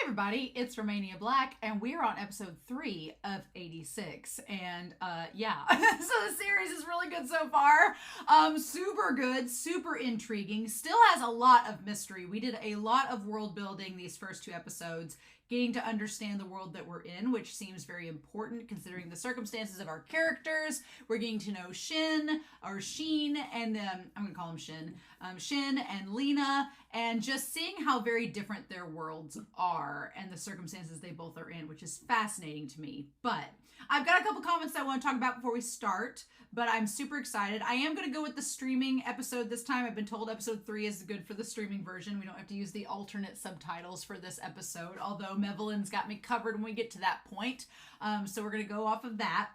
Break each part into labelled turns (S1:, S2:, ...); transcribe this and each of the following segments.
S1: everybody, it's Romania Black, and we're on episode 3 of 86. And yeah, so the series is really good so far. Super good, super intriguing, still has a lot of mystery. We did a lot of world building these first 2 episodes, getting to understand the world that we're in, which seems very important considering the circumstances of our characters. We're getting to know Shin, or Shin, and I'm going to call him Shin. Shin and Lena, and just seeing how very different their worlds are and the circumstances they both are in, which is fascinating to me. But I've got a couple comments I want to talk about before we start, but I'm super excited. I am going to go with the streaming episode this time. I've been told episode 3 is good for the streaming version. We don't have to use the alternate subtitles for this episode, although Mevelin's got me covered when we get to that point. So we're going to go off of that.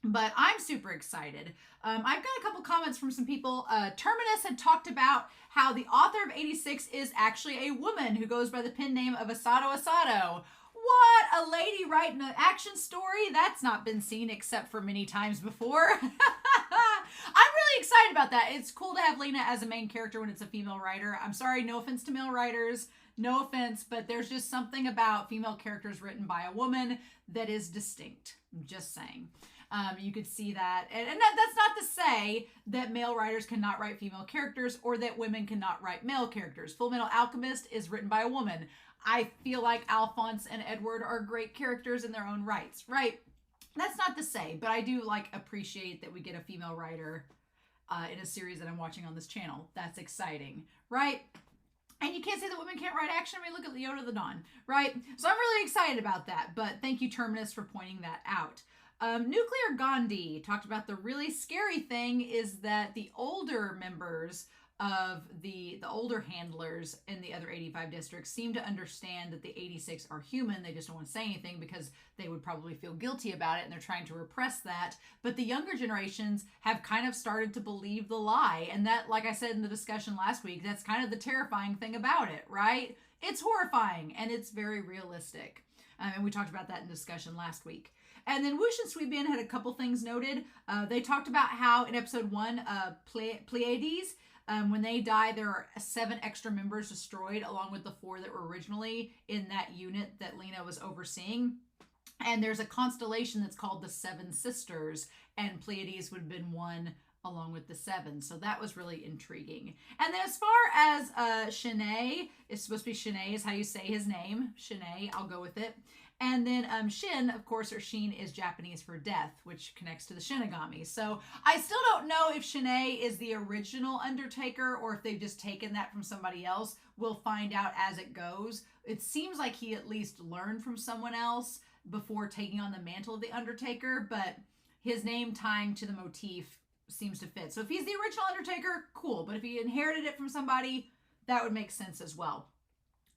S1: But I'm super excited. I've got a couple comments from some people. Terminus had talked about how the author of 86 is actually a woman who goes by the pen name of Asado Asado. What? A lady writing an action story? That's not been seen except for many times before. I'm really excited about that. It's cool to have Lena as a main character when it's a female writer. I'm sorry, no offense to male writers. No offense, but there's just something about female characters written by a woman that is distinct. I'm just saying. You could see that. And that's not to say that male writers cannot write female characters or that women cannot write male characters. Full Metal Alchemist is written by a woman. I feel like Alphonse and Edward are great characters in their own rights, right? That's not to say, but I do appreciate that we get a female writer in a series that I'm watching on this channel. That's exciting, right? And you can't say that women can't write action. I mean, look at Leota the Dawn, right? So I'm really excited about that, but thank you, Terminus, for pointing that out. Nuclear Gandhi talked about the really scary thing is that the older members of the older handlers in the other 85 districts seem to understand that the 86 are human. They just don't want to say anything because they would probably feel guilty about it and they're trying to repress that. But the younger generations have kind of started to believe the lie. And that, like I said in the discussion last week, that's kind of the terrifying thing about it, right? It's horrifying and it's very realistic. And we talked about that in discussion last week. And then Whoosh and Sweetbin had a couple things noted. They talked about how in episode 1, Pleiades, when they die, there are 7 extra members destroyed along with the 4 that were originally in that unit that Lena was overseeing. And there's a constellation that's called the 7 Sisters, and Pleiades would have been one along with the 7. So that was really intriguing. And then as far as Shanae, it's supposed to be Shanae is how you say his name. Shanae, I'll go with it. And then Shin, of course, or Shin is Japanese for death, which connects to the Shinigami. So I still don't know if Shanae is the original Undertaker or if they've just taken that from somebody else. We'll find out as it goes. It seems like he at least learned from someone else before taking on the mantle of the Undertaker, but his name tying to the motif seems to fit. So if he's the original Undertaker, cool. But if he inherited it from somebody, that would make sense as well.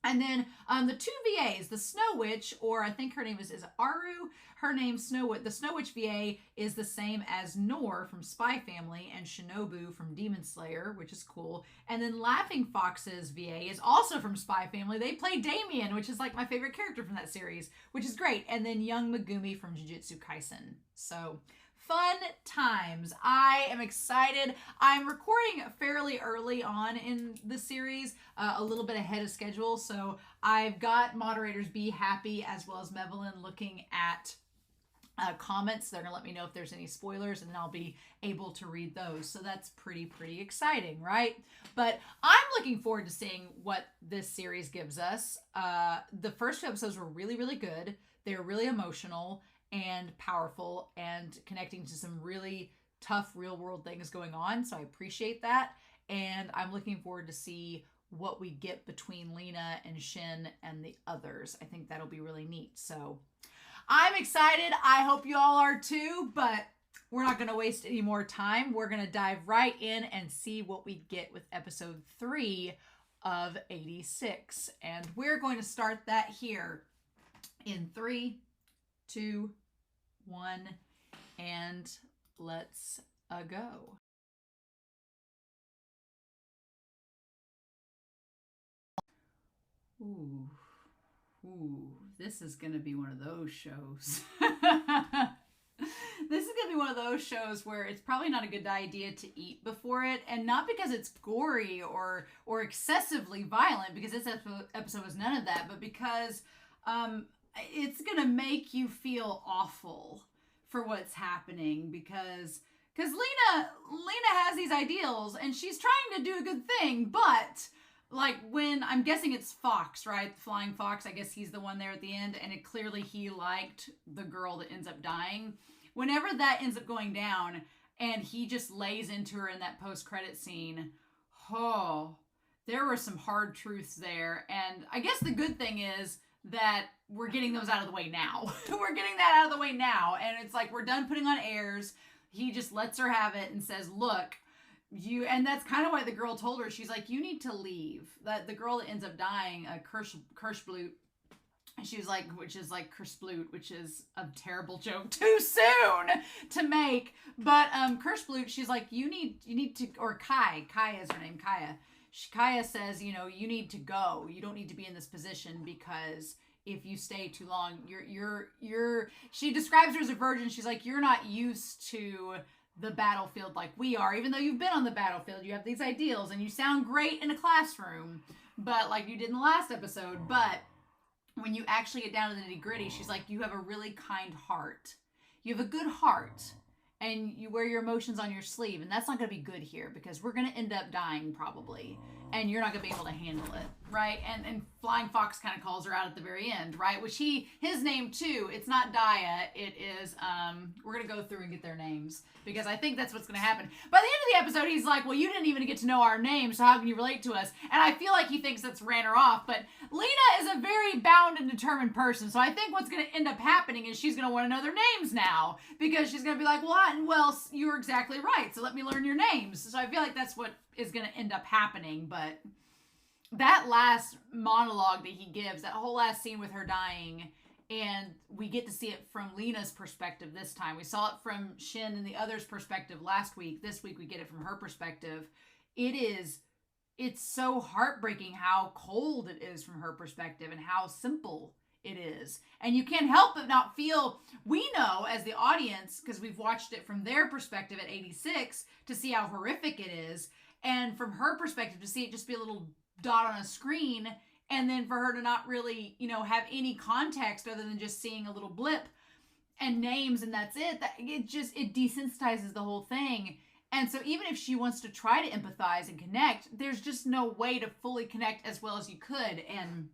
S1: And then the 2 VAs, the Snow Witch, or I think her name is Aru. Her name's Snow Witch. The Snow Witch VA is the same as Nor from Spy Family and Shinobu from Demon Slayer, which is cool. And then Laughing Fox's VA is also from Spy Family. They play Damien, which is like my favorite character from that series, which is great. And then Young Megumi from Jujutsu Kaisen. So fun times. I am excited. I'm recording fairly early on in the series, a little bit ahead of schedule. So I've got moderators Be Happy as well as Mevelin looking at comments. They're going to let me know if there's any spoilers and then I'll be able to read those. So that's pretty exciting, right? But I'm looking forward to seeing what this series gives us. The first 2 episodes were really good. They were really emotional and powerful and connecting to some really tough real world things going on. So I appreciate that. And I'm looking forward to see what we get between Lena and Shin and the others. I think that'll be really neat. So I'm excited. I hope you all are too, but we're not going to waste any more time. We're going to dive right in and see what we get with episode 3 of 86. And we're going to start that here in 3, 2, 1, and let's go. Ooh, this is going to be one of those shows. This is going to be one of those shows where it's probably not a good idea to eat before it, and not because it's gory or excessively violent, because this episode was none of that, but because it's gonna make you feel awful for what's happening because Lena has these ideals and she's trying to do a good thing, but like when I'm guessing it's Fox, right? The flying fox, I guess he's the one there at the end, and it clearly he liked the girl that ends up dying. Whenever that ends up going down and he just lays into her in that post-credit scene, oh, there were some hard truths there. And I guess the good thing is that we're getting those out of the way now. We're getting that out of the way now. And it's like, we're done putting on airs. He just lets her have it and says, look, and that's kind of why the girl told her, she's like, you need to leave. That the girl that ends up dying, Kirschblut, she was like, which is like Kirschblut, which is a terrible joke too soon to make. But Kirschblut, she's like, you need to, or Kai is her name, Kaya says, you need to go. You don't need to be in this position because if you stay too long, she describes her as a virgin. She's like, you're not used to the battlefield like we are. Even though you've been on the battlefield, you have these ideals and you sound great in a classroom, but like you did in the last episode. But when you actually get down to the nitty gritty, she's like, you have a really kind heart. You have a good heart. And you wear your emotions on your sleeve. And that's not going to be good here because we're going to end up dying probably. And you're not going to be able to handle it, right? And Flying Fox kind of calls her out at the very end, right? Which his name too, it's not Daya. It is, we're going to go through and get their names because I think that's what's going to happen. By the end of the episode, he's like, well, you didn't even get to know our names, so how can you relate to us? And I feel like he thinks that's ran her off. But Lena is a very bound and determined person. So I think what's going to end up happening is she's going to want to know their names now because she's going to be like, well, you're exactly right. So let me learn your names. So I feel like that's what is going to end up happening. But that last monologue that he gives, that whole last scene with her dying, and we get to see it from Lena's perspective this time. We saw it from Shin and the others' perspective last week. This week we get it from her perspective. It's so heartbreaking how cold it is from her perspective and how simple it is. And you can't help but not feel, we know as the audience, because we've watched it from their perspective at 86 to see how horrific it is. And from her perspective to see it just be a little dot on a screen, and then for her to not really, have any context other than just seeing a little blip and names and that's it. It desensitizes the whole thing. And so even if she wants to try to empathize and connect, there's just no way to fully connect as well as you could. And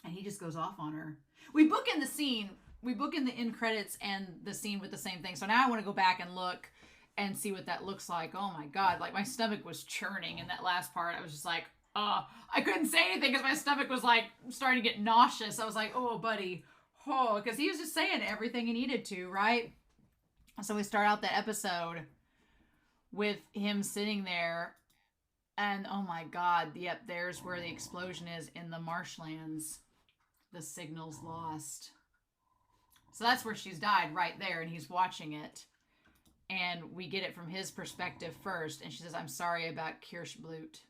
S1: he just goes off on her. We book in the scene. We book in the end credits and the scene with the same thing. So now I want to go back and look and see what that looks like. Oh my God. Like my stomach was churning in that last part. I was just like, I couldn't say anything because my stomach was like starting to get nauseous. I was like, oh, buddy. Oh, because he was just saying everything he needed to, right? So we start out the episode with him sitting there and oh my God. Yep. There's where the explosion is in the marshlands. The signal's lost. So that's where she's died right there. And he's watching it. And we get it from his perspective first. And she says, I'm sorry about Kirschblut.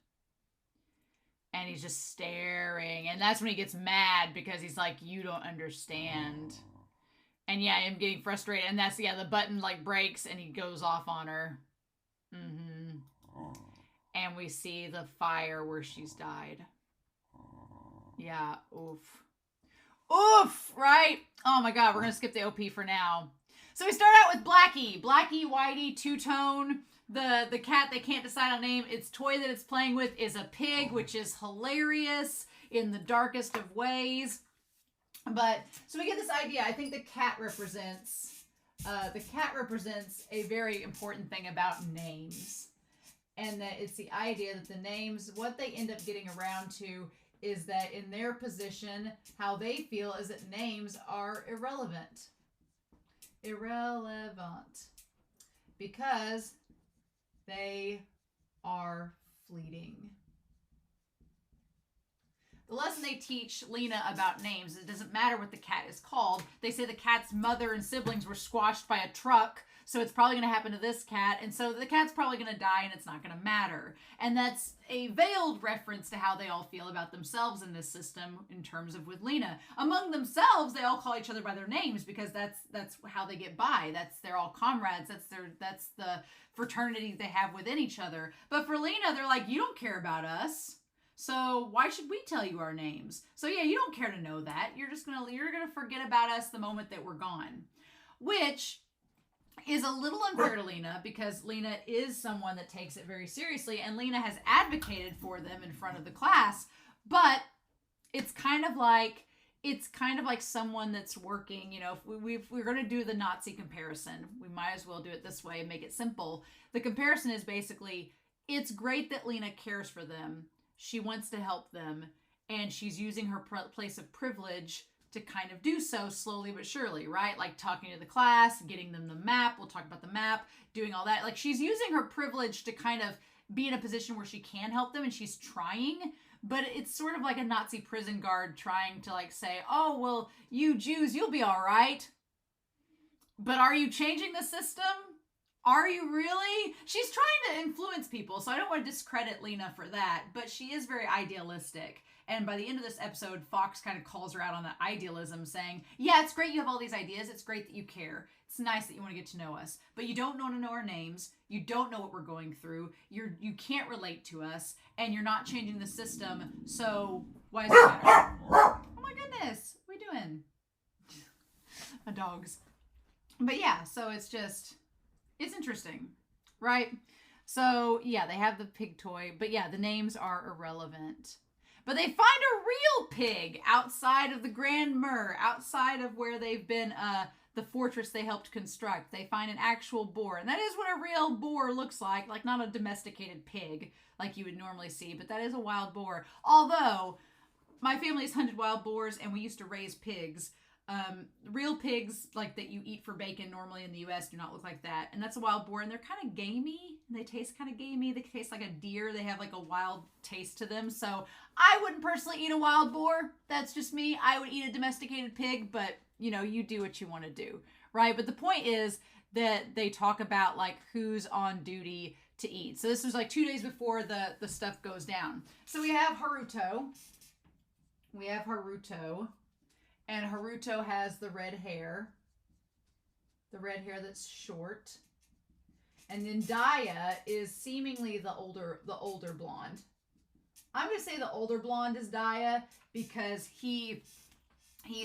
S1: And he's just staring. And that's when he gets mad because he's like, you don't understand. And yeah, him getting frustrated. And that's, the button like breaks and he goes off on her. And we see the fire where she's died. Yeah, oof. Oof, right? Oh my God, we're going to skip the OP for now. So we start out with Blackie. Blackie, Whitey, two-tone. The cat they can't decide on name. Its toy that it's playing with is a pig, which is hilarious in the darkest of ways. But so we get this idea. I think the cat represents a very important thing about names, and that it's the idea that the names, what they end up getting around to, is that in their position, how they feel is that names are irrelevant. Irrelevant. Because they are fleeting. The lesson they teach Lena about names, it doesn't matter what the cat is called. They say the cat's mother and siblings were squashed by a truck, so it's probably going to happen to this cat, and so the cat's probably going to die and it's not going to matter. And that's a veiled reference to how they all feel about themselves in this system in terms of with Lena. Among themselves, they all call each other by their names because that's how they get by. They're all comrades. That's the fraternity they have within each other. But for Lena, they're like, you don't care about us. So why should we tell you our names? So yeah, you don't care to know that. You're gonna forget about us the moment that we're gone. Which is a little unfair to Lena, because Lena is someone that takes it very seriously, and Lena has advocated for them in front of the class, but it's kind of like someone that's working, you know, if we're going to do the Nazi comparison, we might as well do it this way and make it simple. The comparison is basically, it's great that Lena cares for them. She wants to help them, and she's using her place of privilege to kind of do so slowly but surely, right? Like talking to the class, getting them the map. We'll talk about the map, doing all that. Like she's using her privilege to kind of be in a position where she can help them, and she's trying, but it's sort of like a Nazi prison guard trying to like say, oh, well, you Jews, you'll be all right. But are you changing the system? Are you really? She's trying to influence people, so I don't want to discredit Lena for that, but she is very idealistic. And by the end of this episode, Fox kind of calls her out on that idealism, saying, yeah, it's great you have all these ideas. It's great that you care. It's nice that you want to get to know us, but you don't want to know our names. You don't know what we're going through. You can't relate to us, and you're not changing the system. So why does it matter? Oh my goodness. What are we doing? My dogs. But yeah, so it's interesting, right? So yeah, they have the pig toy, but yeah, the names are irrelevant. But they find a real pig outside of the Grand Mur, outside of where they've been, the fortress they helped construct. They find an actual boar, and that is what a real boar looks like not a domesticated pig like you would normally see, but that is a wild boar. Although, my family's hunted wild boars, and we used to raise pigs. Real pigs, like that you eat for bacon normally in the U.S., do not look like that. And that's a wild boar, and they're kind of gamey. And they taste kind of gamey. They taste like a deer. They have like a wild taste to them. So I wouldn't personally eat a wild boar. That's just me. I would eat a domesticated pig, but you know, you do what you want to do, right? But the point is that they talk about like who's on duty to eat. So this was like 2 days before the stuff goes down. So we have Haruto. And Haruto has the red hair that's short. And then Daya is seemingly the older blonde. I'm going to say the older blonde is Daya because he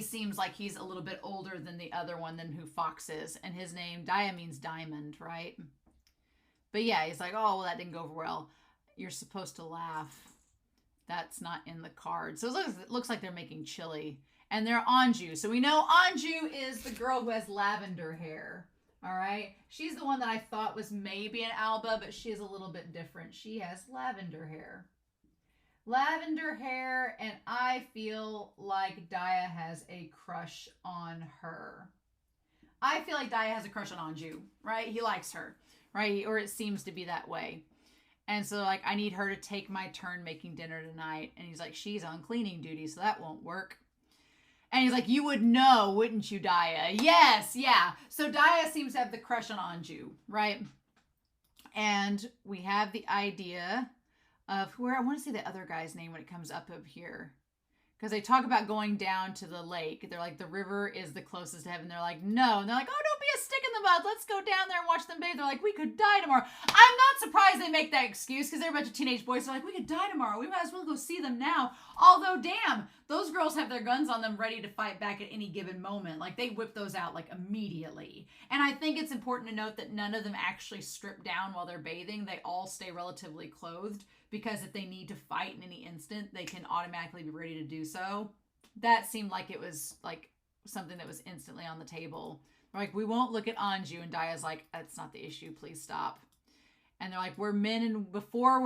S1: seems like he's a little bit older than the other one, than who Fox is. And his name, Daya, means diamond, right? But yeah, he's like, oh, well, that didn't go over well. You're supposed to laugh. That's not in the card. So it looks like they're making chili. And they're Anju. So we know Anju is the girl who has lavender hair. All right. She's the one that I thought was maybe an Alba, but she is a little bit different. She has lavender hair. Lavender hair, and I feel like Daya has a crush on her. I feel like Daya has a crush on Anju, right? He likes her, right? Or it seems to be that way. And so, like, I need her to take my turn making dinner tonight. And he's like, she's on cleaning duty, so that won't work. And he's like, you would know, wouldn't you, Daya? Yes, yeah. So Daya seems to have the crush on Anju, right? And we have the idea of I want to say the other guy's name when it comes up here. Because they talk about going down to the lake. They're like, the river is the closest to heaven. They're like, no. And they're like, oh, don't be a stick in the mud. Let's go down there and watch them bathe. They're like, we could die tomorrow. I'm not surprised they make that excuse because they're a bunch of teenage boys. They're like, we could die tomorrow. We might as well go see them now. Although, damn, those girls have their guns on them ready to fight back at any given moment. Like, they whip those out, like, immediately. And I think it's important to note that none of them actually strip down while they're bathing. They all stay relatively clothed. Because if they need to fight in any instant, they can automatically be ready to do so. That seemed like it was like something that was instantly on the table. They're like, we won't look at Anju. And Daya's like, that's not the issue. Please stop. And they're like, before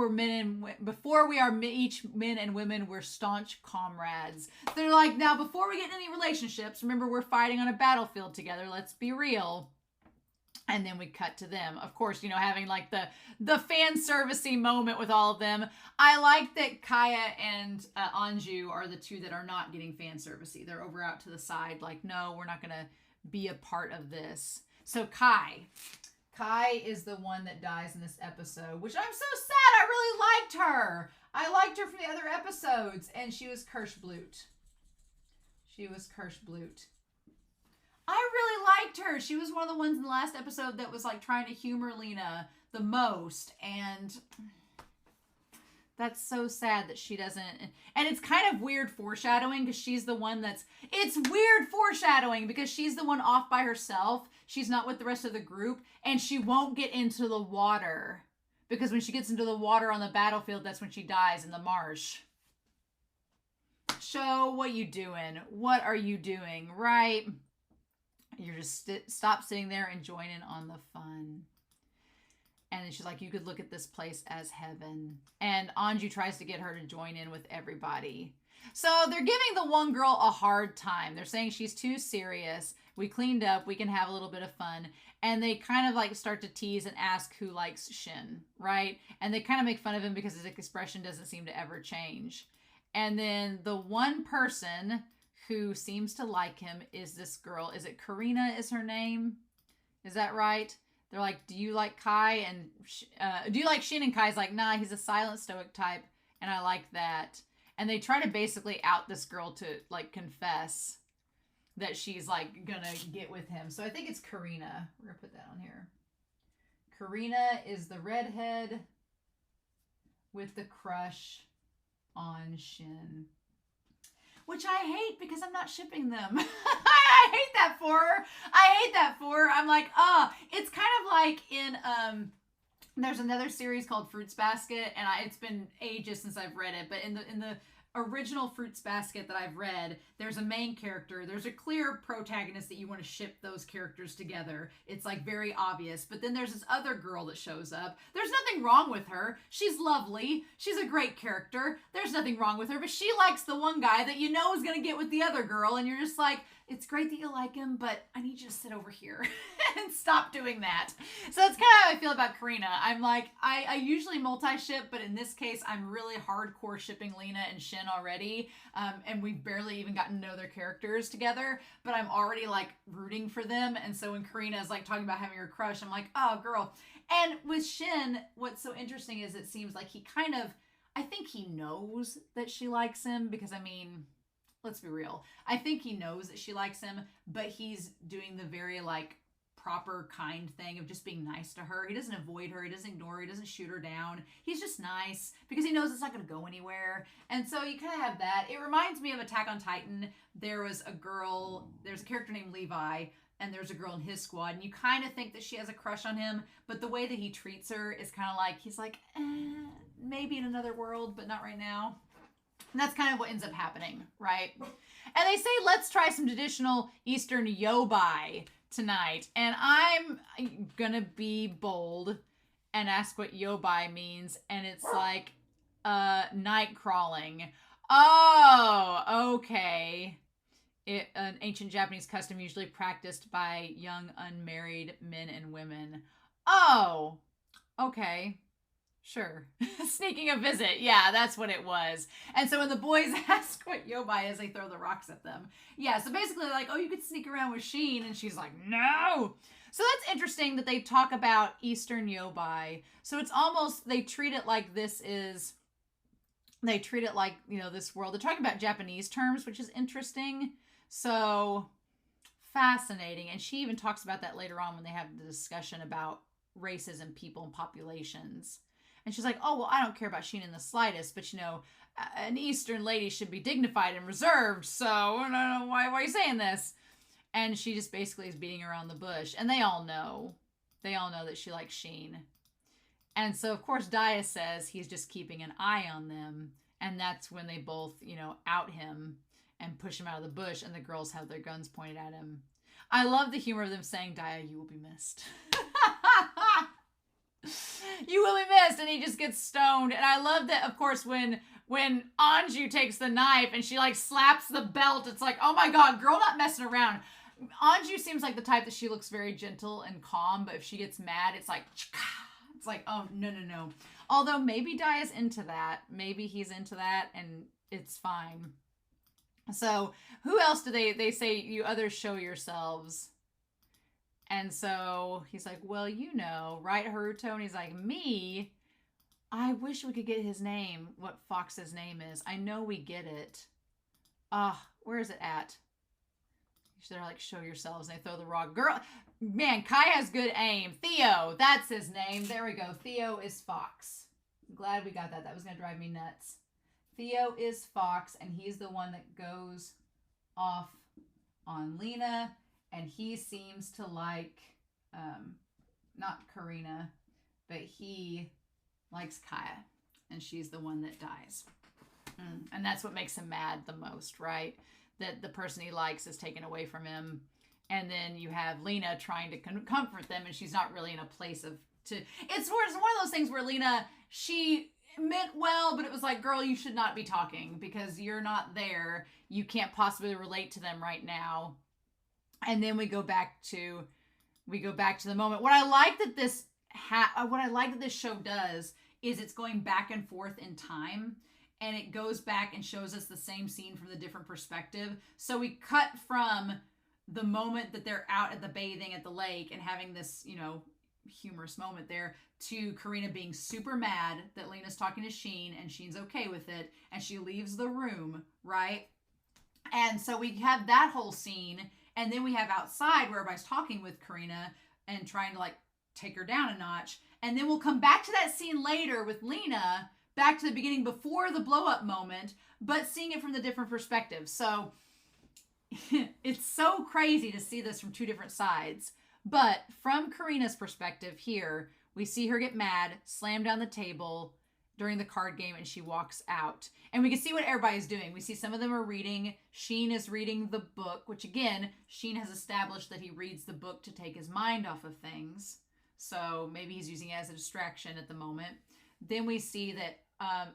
S1: we are each men and women, we're staunch comrades. They're like, now before we get in any relationships, remember we're fighting on a battlefield together. Let's be real. And then we cut to them. Of course, you know, having like the fan servicey moment with all of them. I like that Kaya and Anju are the two that are not getting fan servicey. They're over out to the side like, no, we're not going to be a part of this. So Kai is the one that dies in this episode, which I'm so sad. I really liked her. I liked her from the other episodes. And she was Kirschblut. I really liked her. She was one of the ones in the last episode that was like trying to humor Lena the most. And That's so sad that she doesn't. And it's kind of weird foreshadowing because she's the one that's. It's weird foreshadowing because she's the one off by herself. She's not with the rest of the group. And she won't get into the water. Because when she gets into the water on the battlefield, that's when she dies in the marsh. Show, what you doing? What are you doing? Right? You're just stop sitting there and join in on the fun. And then she's like, you could look at this place as heaven. And Anju tries to get her to join in with everybody. So they're giving the one girl a hard time. They're saying she's too serious. We cleaned up. We can have a little bit of fun. And they kind of like start to tease and ask who likes Shin, right? And they kind of make fun of him because his expression doesn't seem to ever change. And then the one person who seems to like him is this girl. Is it Karina is her name? Is that right? They're like, do you like Kai? And do you like Shin? And Kai's like, nah, he's a silent stoic type. And I like that. And they try to basically out this girl to like confess that she's like gonna get with him. So I think it's Karina. We're gonna put that on here. Karina is the redhead with the crush on Shin. Which I hate because I'm not shipping them. I hate that for her. I hate that for her. I'm like, it's kind of like in, there's another series called Fruits Basket, and it's been ages since I've read it, but in the original Fruits Basket that I've read, there's a main character, there's a clear protagonist that you want to ship those characters together. It's like very obvious. But then there's this other girl that shows up. There's nothing wrong with her. She's lovely. She's a great character. There's nothing wrong with her, but she likes the one guy that you know is going to get with the other girl. And you're just like, it's great that you like him, but I need you to sit over here and stop doing that. So that's kind of how I feel about Karina. I'm like, I usually multi-ship, but in this case, I'm really hardcore shipping Lena and Shin already. And we've barely even gotten to know their characters together, but I'm already like rooting for them. And so when Karina is like talking about having her crush, I'm like, oh girl. And with Shin, what's so interesting is it seems like he kind of, I think he knows that she likes him because I mean, let's be real. I think he knows that she likes him, but he's doing the very like proper kind thing of just being nice to her. He doesn't avoid her. He doesn't ignore her. He doesn't shoot her down. He's just nice because he knows it's not going to go anywhere. And so you kind of have that. It reminds me of Attack on Titan. There's a character named Levi, and there's a girl in his squad, and you kind of think that she has a crush on him, but the way that he treats her is kind of like, he's like, maybe in another world, but not right now. And that's kind of what ends up happening, right? And they say, let's try some traditional Eastern yobai tonight. And I'm gonna be bold and ask what yobai means. And it's like night crawling. Oh, okay. An ancient Japanese custom usually practiced by young unmarried men and women. Oh, okay. Sure. Sneaking a visit. Yeah, that's what it was. And so when the boys ask what yobai is, they throw the rocks at them. Yeah, so basically like, oh, you could sneak around with Shin. And she's like, no. So that's interesting that they talk about Eastern yobai. So it's almost, they treat it like this world. They're talking about Japanese terms, which is interesting. So fascinating. And she even talks about that later on when they have the discussion about races and people and populations. And she's like, oh, well, I don't care about Shin in the slightest, but, an Eastern lady should be dignified and reserved, so I don't know why are you saying this? And she just basically is beating around the bush. And they all know. They all know that she likes Shin. And so, of course, Dia says he's just keeping an eye on them. And that's when they both, out him and push him out of the bush, and the girls have their guns pointed at him. I love the humor of them saying, Dia, you will be missed. You will be missed, and he just gets stoned. And I love that, of course, when Anju takes the knife and she like slaps the belt, it's like, oh my god, girl, not messing around. Anju seems like the type that she looks very gentle and calm, but if she gets mad, it's like, oh, no. Although maybe Dia's into that. Maybe he's into that, and it's fine. So who else do they say, you others show yourselves? And so he's like, well, right, Haruto? And he's like, me? I wish we could get his name, what Fox's name is. I know we get it. Where is it at? They're like, show yourselves. And they throw the rock. Girl, man, Kai has good aim. Theo, that's his name. There we go. Theo is Fox. Glad we got that. That was going to drive me nuts. Theo is Fox, and he's the one that goes off on Lena, and he seems to like, not Karina, but he likes Kaya, and she's the one that dies. And that's what makes him mad the most, right? That the person he likes is taken away from him. And then you have Lena trying to comfort them, and she's not really in a place of it's one of those things where Lena, she meant well, but it was like, girl, you should not be talking because you're not there. You can't possibly relate to them right now. And then we go back to the moment. What I like that this show does is it's going back and forth in time, and it goes back and shows us the same scene from the different perspective. So we cut from the moment that they're out at the bathing at the lake and having this, humorous moment there, to Karina being super mad that Lena's talking to Shin, and Shin's okay with it, and she leaves the room, right? And so we have that whole scene, and then we have outside where everybody's talking with Karina and trying to like take her down a notch, and then we'll come back to that scene later with Lena, back to the beginning before the blow up moment, but seeing it from the different perspectives. So it's so crazy to see this from two different sides. But from Karina's perspective here, we see her get mad, slam down the table during the card game, and she walks out. And we can see what everybody's doing. We see some of them are reading. Shin is reading the book, which again, Shin has established that he reads the book to take his mind off of things. So maybe he's using it as a distraction at the moment. Then we see that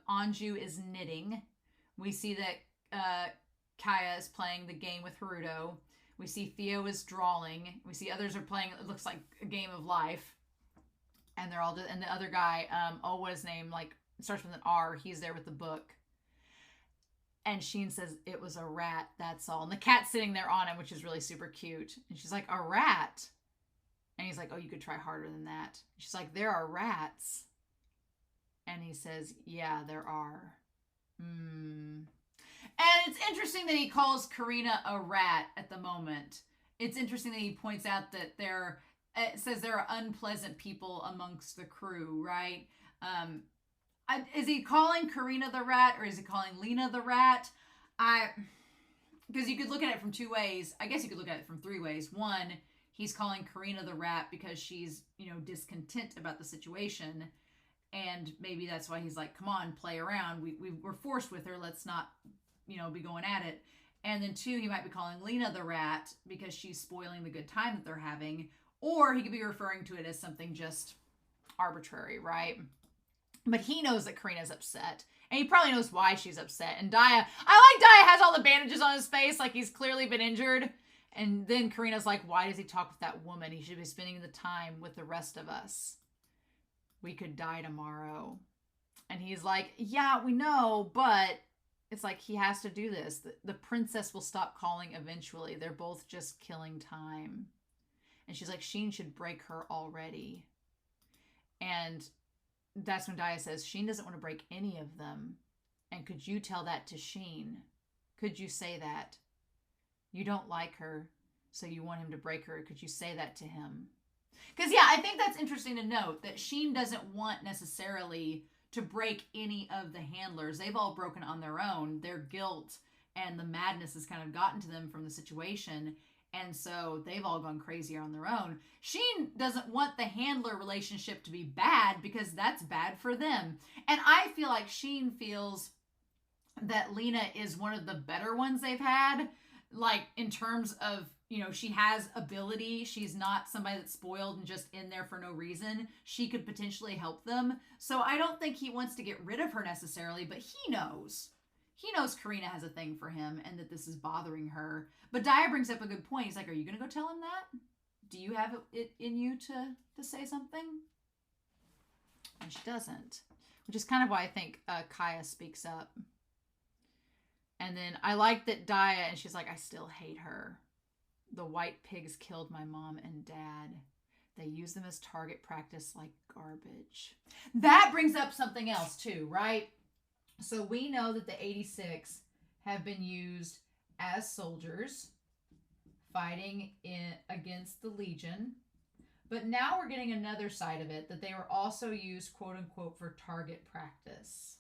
S1: Anju is knitting. We see that Kaya is playing the game with Haruto. We see Theo is drawing. We see others are playing, it looks like a game of life. And they're all, and the other guy, what is his name? Like, it starts with an R. He's there with the book. And Shin says, it was a rat, that's all. And the cat's sitting there on him, which is really super cute. And she's like, a rat? And he's like, oh, you could try harder than that. She's like, there are rats. And he says, yeah, there are. And it's interesting that he calls Karina a rat at the moment. It's interesting that he points out that it says there are unpleasant people amongst the crew, right? Is he calling Karina the rat, or is he calling Lena the rat? Because you could look at it from two ways. I guess you could look at it from three ways. One, he's calling Karina the rat because she's, discontent about the situation. And maybe that's why he's like, come on, play around. We're forced with her. Let's not, be going at it. And then two, he might be calling Lena the rat because she's spoiling the good time that they're having. Or he could be referring to it as something just arbitrary, right? But he knows that Karina's upset. And he probably knows why she's upset. And I like Daya has all the bandages on his face, like he's clearly been injured. And then Karina's like, why does he talk with that woman? He should be spending the time with the rest of us. We could die tomorrow. And he's like, yeah, we know, but it's like he has to do this. The princess will stop calling eventually. They're both just killing time. And she's like, Shin should break her already. And that's when Daya says, Shin doesn't want to break any of them. And could you tell that to Shin? Could you say that? You don't like her, so you want him to break her. Could you say that to him? Because, yeah, I think that's interesting to note that Shin doesn't want necessarily to break any of the handlers. They've all broken on their own. Their guilt and the madness has kind of gotten to them from the situation. And so they've all gone crazy on their own. Shin doesn't want the handler relationship to be bad because that's bad for them. And I feel like Shin feels that Lena is one of the better ones they've had. Like, in terms of, she has ability. She's not somebody that's spoiled and just in there for no reason. She could potentially help them. So I don't think he wants to get rid of her necessarily, but he knows. He knows Karina has a thing for him and that this is bothering her. But Daya brings up a good point. He's like, are you going to go tell him that? Do you have it in you to say something? And she doesn't. Which is kind of why I think Kaya speaks up. And then I like that Daya, and she's like, I still hate her. The white pigs killed my mom and dad. They use them as target practice like garbage. That brings up something else too, right? So we know that the 86 have been used as soldiers fighting against the Legion. But now we're getting another side of it, that they were also used, quote unquote, for target practice.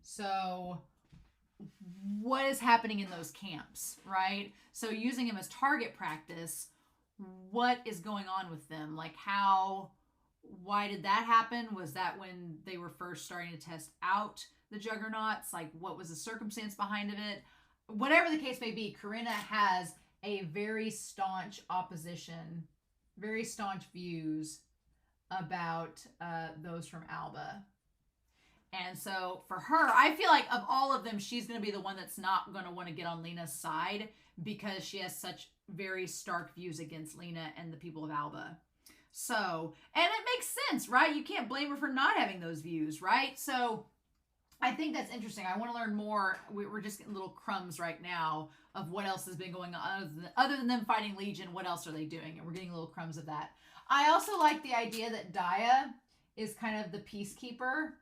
S1: So what is happening in those camps, right? So using them as target practice, what is going on with them? Like why did that happen? Was that when they were first starting to test out the juggernauts? Like, what was the circumstance behind it? Whatever the case may be, Corinna has a very staunch opposition, very staunch views about those from Alba. And so for her, I feel like of all of them, she's going to be the one that's not going to want to get on Lena's side because she has such very stark views against Lena and the people of Alba. So, and it makes sense, right? You can't blame her for not having those views, right? So I think that's interesting. I want to learn more. We're just getting little crumbs right now of what else has been going on. Other than them fighting Legion, what else are they doing? And we're getting little crumbs of that. I also like the idea that Daya is kind of the peacekeeper.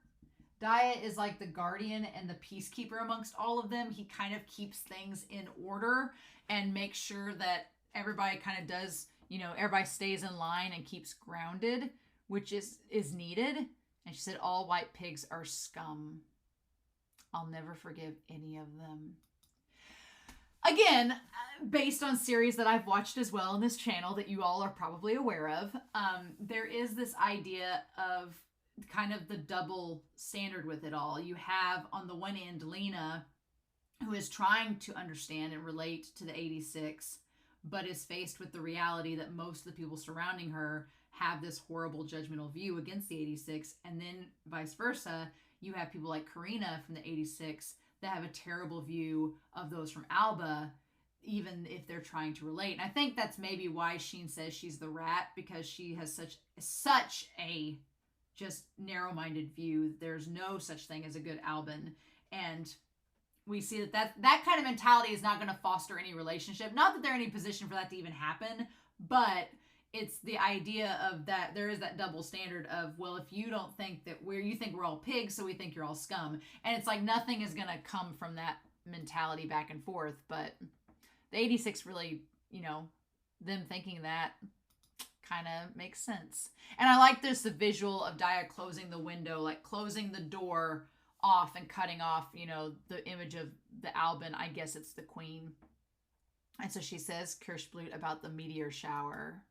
S1: Daya is like the guardian and the peacekeeper amongst all of them. He kind of keeps things in order and makes sure that everybody kind of does, everybody stays in line and keeps grounded, which is needed. And she said, all white pigs are scum. I'll never forgive any of them. Again, based on series that I've watched as well on this channel that you all are probably aware of, there is this idea of kind of the double standard with it all. You have on the one end Lena, who is trying to understand and relate to the 86, but is faced with the reality that most of the people surrounding her have this horrible judgmental view against the 86, and then vice versa, you have people like Corinna from the 86 that have a terrible view of those from Alba, even if they're trying to relate. And I think that's maybe why Shin says she's the rat, because she has such a just narrow-minded view. There's no such thing as a good Alban. And we see that kind of mentality is not going to foster any relationship. Not that they're in any position for that to even happen, but it's the idea of that there is that double standard of, well, if you don't think that you think we're all pigs, so we think you're all scum. And it's like nothing is going to come from that mentality back and forth. But the 86 really, them thinking that kind of makes sense. And I like the visual of Daya closing the window, like closing the door off and cutting off, the image of the Alban. I guess it's the queen. And so she says Kirschblut about the meteor shower,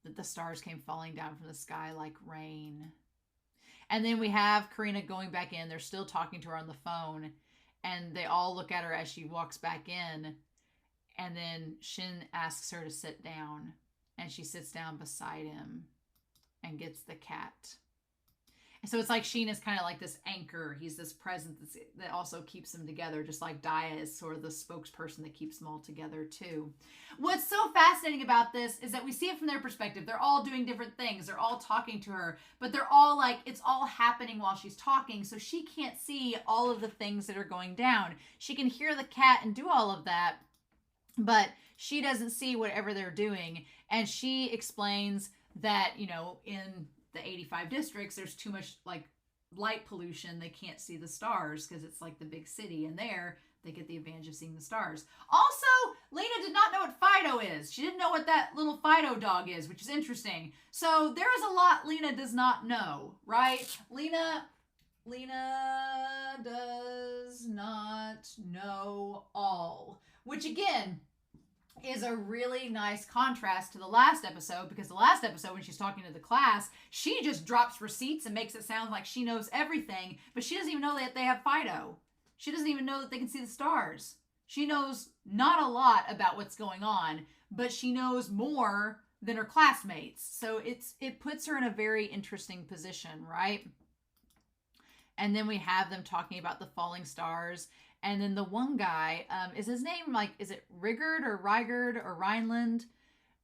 S1: that the stars came falling down from the sky like rain. And then we have Corinna going back in. They're still talking to her on the phone, and they all look at her as she walks back in. And then Shin asks her to sit down, and she sits down beside him and gets the cat. And so it's like Shin is kind of like this anchor. He's this presence that also keeps them together, just like Daya is sort of the spokesperson that keeps them all together too. What's so fascinating about this is that we see it from their perspective. They're all doing different things. They're all talking to her, but they're all like, it's all happening while she's talking, so she can't see all of the things that are going down. She can hear the cat and do all of that, but she doesn't see whatever they're doing. And she explains that, in the 85 districts, there's too much like light pollution. They can't see the stars because it's like the big city, and there they get the advantage of seeing the stars. Also, Lena did not know what Fido is. She didn't know what that little Fido dog is, which is interesting. So there is a lot Lena does not know, right? Lena does not know all, which again is a really nice contrast to the last episode, because the last episode, when she's talking to the class, she just drops receipts and makes it sound like she knows everything, but she doesn't even know that they have Fido. She doesn't even know that they can see the stars. She knows not a lot about what's going on, but she knows more than her classmates. So it puts her in a very interesting position, right? And then we have them talking about the falling stars. And then the one guy, is his name is it Rigard or Rygard or Rhineland?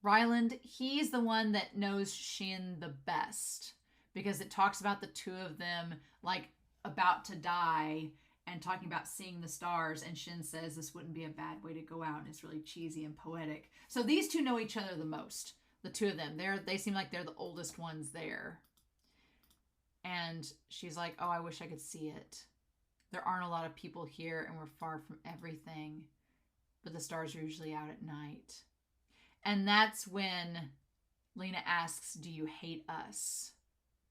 S1: Ryland, he's the one that knows Shin the best, because it talks about the two of them like about to die and talking about seeing the stars. And Shin says this wouldn't be a bad way to go out. And it's really cheesy and poetic. So these two know each other the most, the two of them. They seem like they're the oldest ones there. And she's like, oh, I wish I could see it. There aren't a lot of people here, and we're far from everything, but the stars are usually out at night. And that's when Lena asks, do you hate us?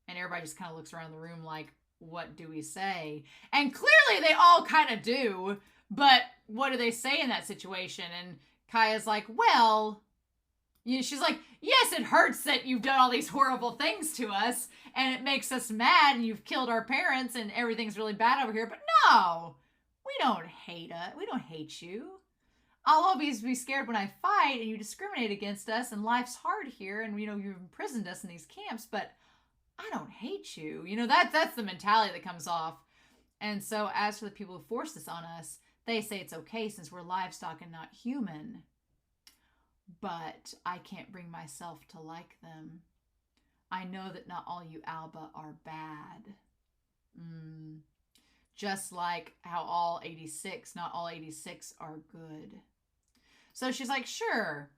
S1: And everybody just kind of looks around the room like, what do we say? And clearly they all kind of do, but what do they say in that situation? And Kaya's like, well, she's like, yes, it hurts that you've done all these horrible things to us, and it makes us mad, and you've killed our parents, and everything's really bad over here, but no, we don't hate us. We don't hate you. I'll always be scared when I fight, and you discriminate against us, and life's hard here, and, you've imprisoned us in these camps, but I don't hate you. That's the mentality that comes off. And so as for the people who force this on us, they say it's okay since we're livestock and not human. But I can't bring myself to like them. I know that not all you Alba are bad. Just like how not all 86 are good. So she's like, sure,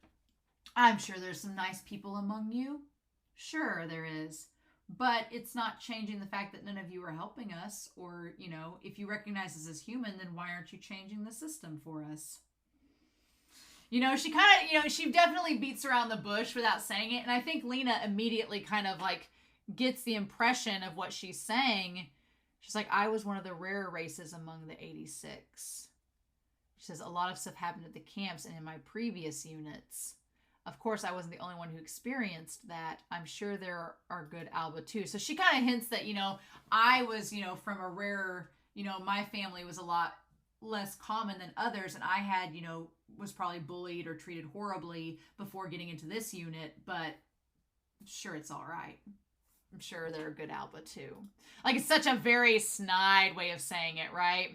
S1: I'm sure there's some nice people among you. Sure, there is. But it's not changing the fact that none of you are helping us. Or, if you recognize us as human, then why aren't you changing the system for us? She kind of, she definitely beats around the bush without saying it. And I think Lena immediately kind of like gets the impression of what she's saying. She's like, I was one of the rarer races among the 86. She says, a lot of stuff happened at the camps and in my previous units. Of course, I wasn't the only one who experienced that. I'm sure there are good Alba too. So she kind of hints that, I was, from a rarer, my family was a lot less common than others. And I had, was probably bullied or treated horribly before getting into this unit, but I'm sure it's all right. I'm sure they're a good Alba too. Like, it's such a very snide way of saying it, right?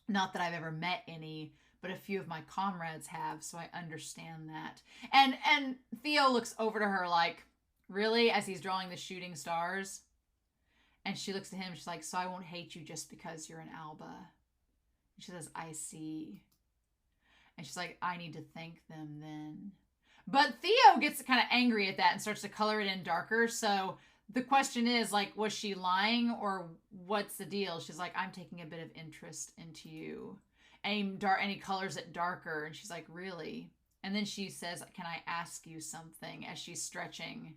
S1: Not that I've ever met any, but a few of my comrades have, so I understand that. And Theo looks over to her like, really? As he's drawing the shooting stars? And she looks at him, she's like, so I won't hate you just because you're an Alba. And she says, I see. And she's like, I need to thank them then. But Theo gets kind of angry at that and starts to color it in darker. So the question is, like, was she lying or what's the deal? She's like, I'm taking a bit of interest into you. And he colors it darker. And she's like, really? And then she says, can I ask you something, as she's stretching?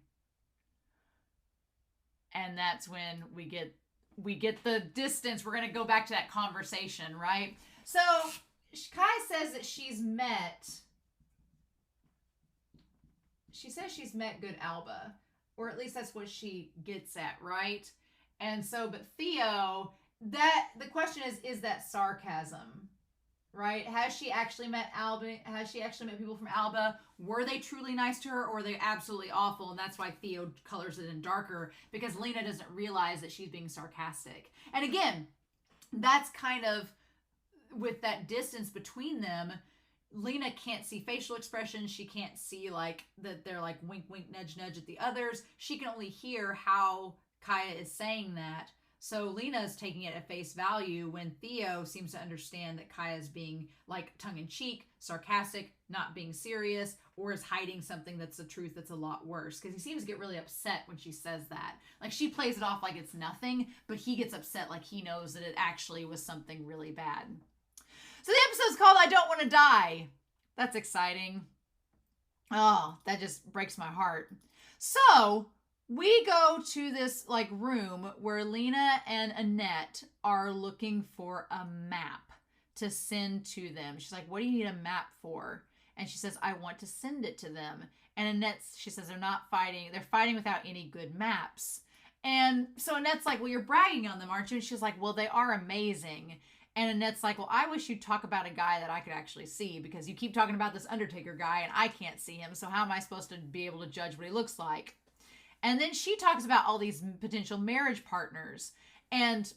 S1: And that's when we get the distance. We're going to go back to that conversation, right? So Kai says that she says she's met good Alba, or at least that's what she gets at, right? And so, but Theo, the question is that sarcasm, right? Has she actually met Alba? Has she actually met people from Alba? Were they truly nice to her, or are they absolutely awful? And that's why Theo colors it in darker, because Lena doesn't realize that she's being sarcastic. And again, that's kind of, with that distance between them, Lena can't see facial expressions. She can't see like that they're like wink, wink, nudge, nudge at the others. She can only hear how Kaya is saying that. So Lena's taking it at face value when Theo seems to understand that Kaya's being like tongue-in-cheek, sarcastic, not being serious, or is hiding something that's the truth that's a lot worse. Because he seems to get really upset when she says that. Like, she plays it off like it's nothing, but he gets upset like he knows that it actually was something really bad. So the episode's called I Don't Want to Die. That's exciting. Oh, that just breaks my heart. So we go to this like room where Lena and Annette are looking for a map to send to them. She's like, what do you need a map for? And she says, I want to send it to them. And Annette, she says, they're not fighting. They're fighting without any good maps. And so Annette's like, well, you're bragging on them, aren't you? And she's like, well, they are amazing. And Annette's like, well, I wish you'd talk about a guy that I could actually see, because you keep talking about this Undertaker guy and I can't see him. So how am I supposed to be able to judge what he looks like? And then she talks about all these potential marriage partners. And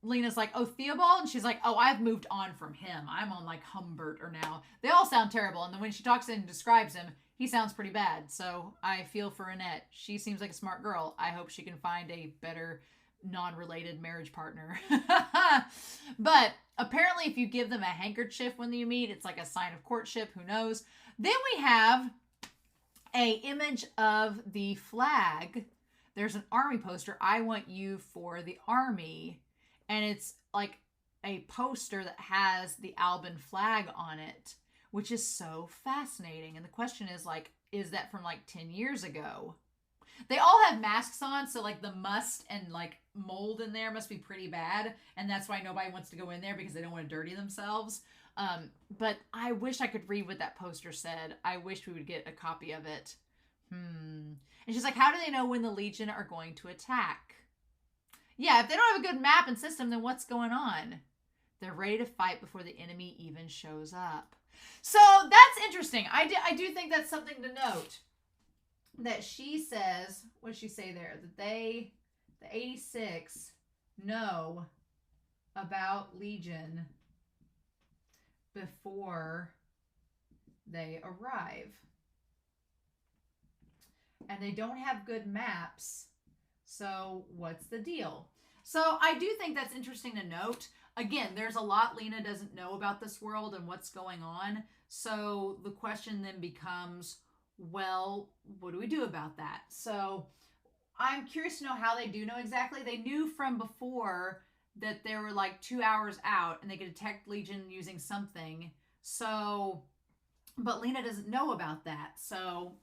S1: Lena's like, oh, Theobald? And she's like, oh, I've moved on from him. I'm on like Humbert or now. They all sound terrible. And then when she talks and describes him, he sounds pretty bad. So I feel for Annette. She seems like a smart girl. I hope she can find a better non-related marriage partner. But apparently if you give them a handkerchief when you meet, it's like a sign of courtship. Who knows? Then we have a image of the flag. There's an army poster. I want you for the army. And it's like a poster that has the Alban flag on it, which is so fascinating. And the question is like, is that from like 10 years ago? They all have masks on, so like the must and like mold in there must be pretty bad, and that's why nobody wants to go in there because they don't want to dirty themselves. But I wish I could read what that poster said. I wish we would get a copy of it. And she's like, how do they know when the Legion are going to attack? Yeah, if they don't have a good map and system, then what's going on? They're ready to fight before the enemy even shows up. So that's interesting. I do think that's something to note. That she says, what does she say there? That the 86, know about Legion before they arrive. And they don't have good maps. So what's the deal? So I do think that's interesting to note. Again, there's a lot Lena doesn't know about this world and what's going on. So the question then becomes, well, what do we do about that? So I'm curious to know how they do know exactly. They knew from before that they were like 2 hours out and they could detect Legion using something. So, but Lena doesn't know about that. So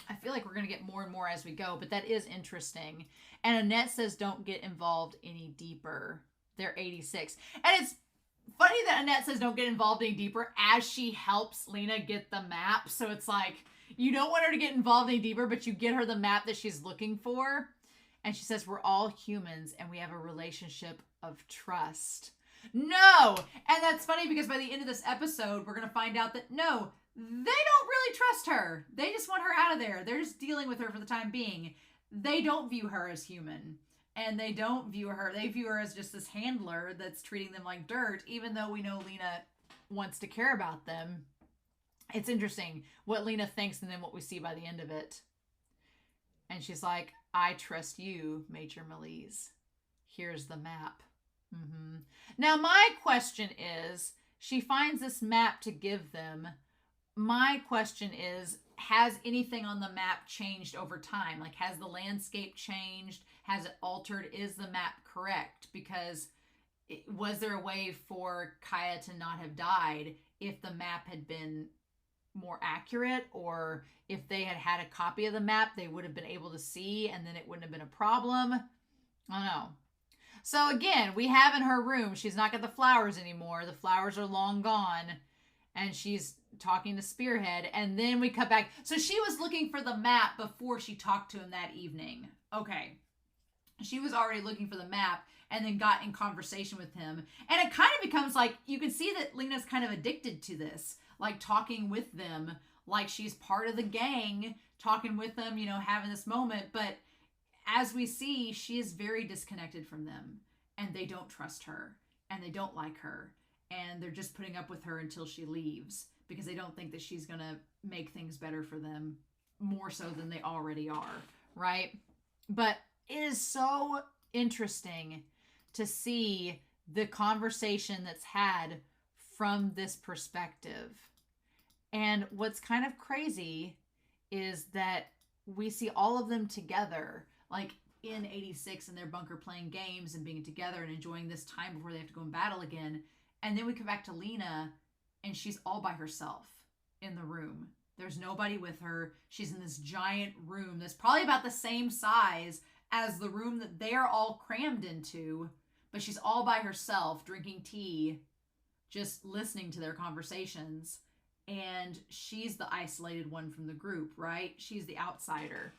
S1: I feel like we're going to get more and more as we go, but that is interesting. And Annette says, don't get involved any deeper. They're 86. And it's funny that Annette says, don't get involved any deeper as she helps Lena get the map. So it's like, you don't want her to get involved any deeper, but you get her the map that she's looking for. And she says, we're all humans and we have a relationship of trust. No! And that's funny because by the end of this episode, we're going to find out that no, they don't really trust her. They just want her out of there. They're just dealing with her for the time being. They don't view her as human. And they don't view her. They view her as just this handler that's treating them like dirt, even though we know Lena wants to care about them. It's interesting what Lena thinks and then what we see by the end of it. And she's like, I trust you, Major Melise. Here's the map. Now, my question is, she finds this map to give them. My question is, has anything on the map changed over time? Like, has the landscape changed? Has it altered? Is the map correct? Because was there a way for Kaya to not have died if the map had been more accurate, or if they had had a copy of the map, they would have been able to see and then it wouldn't have been a problem? I don't know. So again, we have in her room, she's not got the flowers anymore. The flowers are long gone. And she's talking to Spearhead. And then we cut back. So she was looking for the map before she talked to him that evening. Okay. She was already looking for the map and then got in conversation with him. And it kind of becomes like, you can see that Lena's kind of addicted to this. Like talking with them, like she's part of the gang, talking with them, you know, having this moment. But as we see, she is very disconnected from them. And they don't trust her. And they don't like her. And they're just putting up with her until she leaves. Because they don't think that she's going to make things better for them. More so than they already are. Right? But it is so interesting to see the conversation that's had from this perspective. And what's kind of crazy is that we see all of them together, like in 86 in their bunker playing games and being together and enjoying this time before they have to go in battle again. And then we come back to Lena and she's all by herself in the room. There's nobody with her. She's in this giant room that's probably about the same size as the room that they're all crammed into. But she's all by herself drinking tea, just listening to their conversations. And she's the isolated one from the group, right? She's the outsider.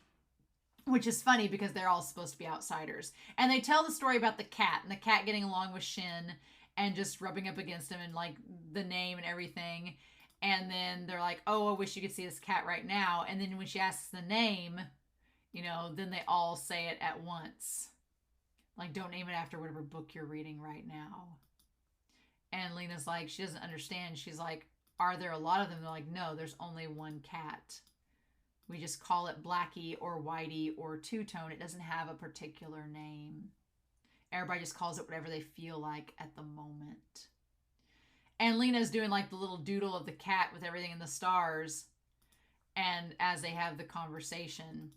S1: Which is funny because they're all supposed to be outsiders. And they tell the story about the cat and the cat getting along with Shin and just rubbing up against him and like the name and everything. And then they're like, oh, I wish you could see this cat right now. And then when she asks the name, you know, then they all say it at once. Like, don't name it after whatever book you're reading right now. And Lena's like, she doesn't understand. She's like, are there a lot of them? They're like, no, there's only one cat. We just call it Blackie or Whitey or Two-Tone. It doesn't have a particular name. Everybody just calls it whatever they feel like at the moment. And Lena's doing like the little doodle of the cat with everything in the stars. And as they have the conversation.